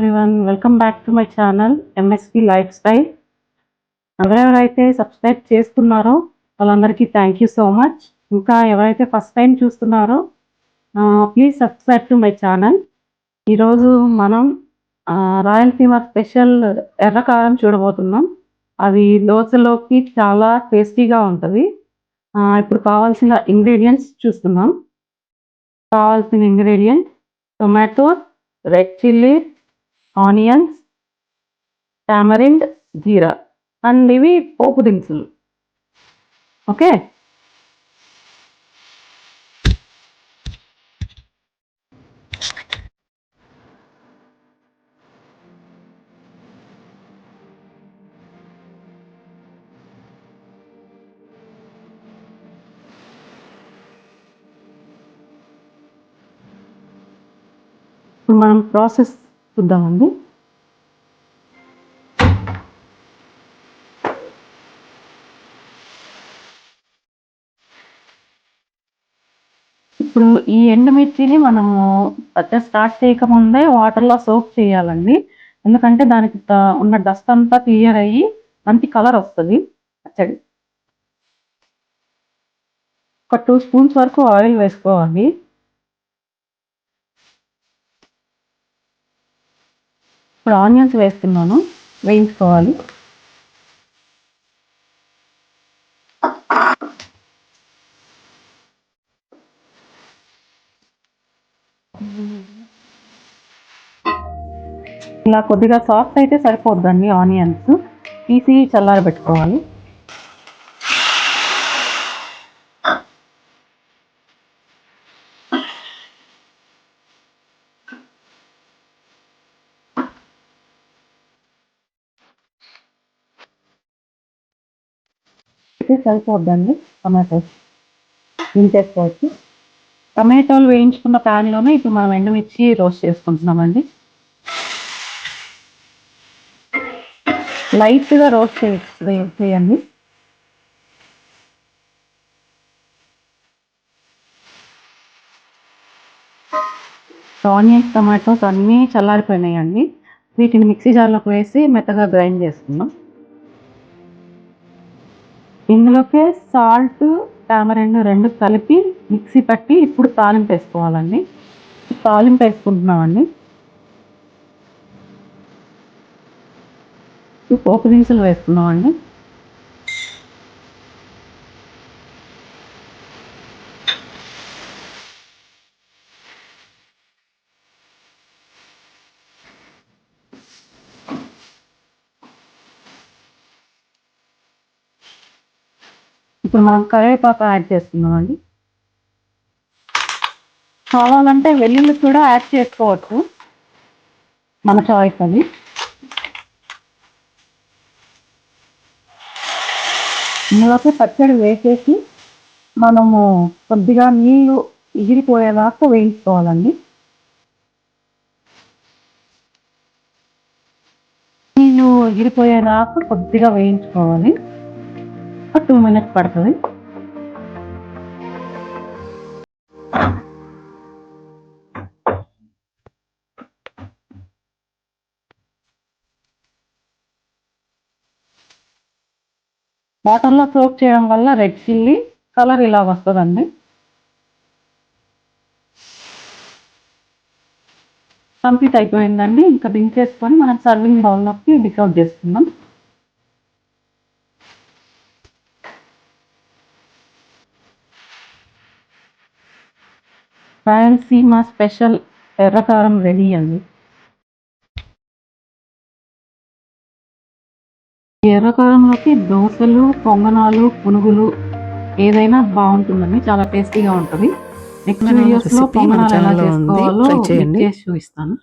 Everyone, welcome back to my channel MSP life style. ఎవరెవరైతే subscribe చేసుకున్నారో వాళ్ళందరికీ thank you so much. ఇంకా ఎవరైతే ఫస్ట్ టైం చూస్తున్నారో please subscribe to my channel. ఈరోజు మనం రాయలసీమ స్పెషల్ ఎర్రకారం చూడబోతున్నాం. అది దోశలోకి చాలా టేస్టీగా ఉంటుంది. ఇప్పుడు కావాల్సిన ఇంగ్రీడియంట్స్ చూస్తున్నాం. కావాల్సిన ingredients tomato, red chilli, onions, tamarind, jeera and ఇవి పోపు దినుసులు. ఓకే, ఇప్పుడు మనం ప్రాసెస్ చూద్దామండి. ఇప్పుడు ఈ ఎండుమిర్చిని మనము స్టార్ట్ చేయకముందే వాటర్లో సోక్ చేయాలండి. ఎందుకంటే దానికి ఉన్న డస్ట్ అంతా క్లియర్ అయ్యి మంచి కలర్ వస్తుంది పచ్చడి. ఒక 2 స్పూన్స్ వరకు ఆయిల్ వేసుకోవాలి. ఇప్పుడు ఆనియన్స్ వేస్తున్నాను, వేయించుకోవాలి. ఇలా కొద్దిగా సాఫ్ట్ అయితే సరిపోద్దండి. ఆనియన్స్ తీసి చల్లారబెట్టుకోవాలి. సరిపోద్దండి. టమాటోస్ దించేసుకోవచ్చు. టమాటోలు వేయించుకున్న ప్యాన్లోనే ఇప్పుడు మనం ఎండుమిర్చి రోస్ట్ చేసుకుంటున్నామండి. లైట్గా రోస్ట్ చేయండి. ఆనియన్స్, టమాటోస్ అన్నీ చల్లారిపోయినాయండి. వీటిని మిక్సీ జార్లోకి వేసి మెత్తగా గ్రైండ్ చేసుకున్నాం. ఇందులోకే సాల్ట్, టామరిండ్ రెండు కలిపి మిక్సీ పట్టి ఇప్పుడు తాలింపు వేసుకోవాలండి. తాలింపు వేసుకుంటున్నామండి. పోపు దినుసులు వేసుకున్నామండి. ఇప్పుడు మనం కరివేపాకు యాడ్ చేస్తున్నామండి. కావాలంటే వెల్లుల్లి కూడా యాడ్ చేసుకోవచ్చు, మన చాయిస్ అది. ఇందులోకి పచ్చడి వేసేసి మనము కొద్దిగా నీళ్ళు ఎగిరిపోయేదాకా వేయించుకోవాలండి. నీళ్ళు ఎగిరిపోయేదాకా కొద్దిగా వేయించుకోవాలి. 2 minutes పడుతుంది. వాటర్లో సోక్ చేయడం వల్ల రెడ్ చిల్లీ కలర్ ఇలా వస్తుందండి. కంప్లీట్ అయిపోయిందండి. ఇంకా దించేసుకొని మనం సర్వింగ్ బౌల్లోకి డిసౌట్ చేసుకుందాం. రాయలసీమ స్పెషల్ ఎర్రకారం రెడీ అండి. ఎర్రకారంలోకి దోశలు, పొంగనాలు, పునుగులు ఏదైనా బాగుంటుందండి. చాలా టేస్టీగా ఉంటుంది. నెక్స్ట్ వీడియోస్లో పొంగనాలు ఎలా చేసుకోవాలో చేసి చూపిస్తాను.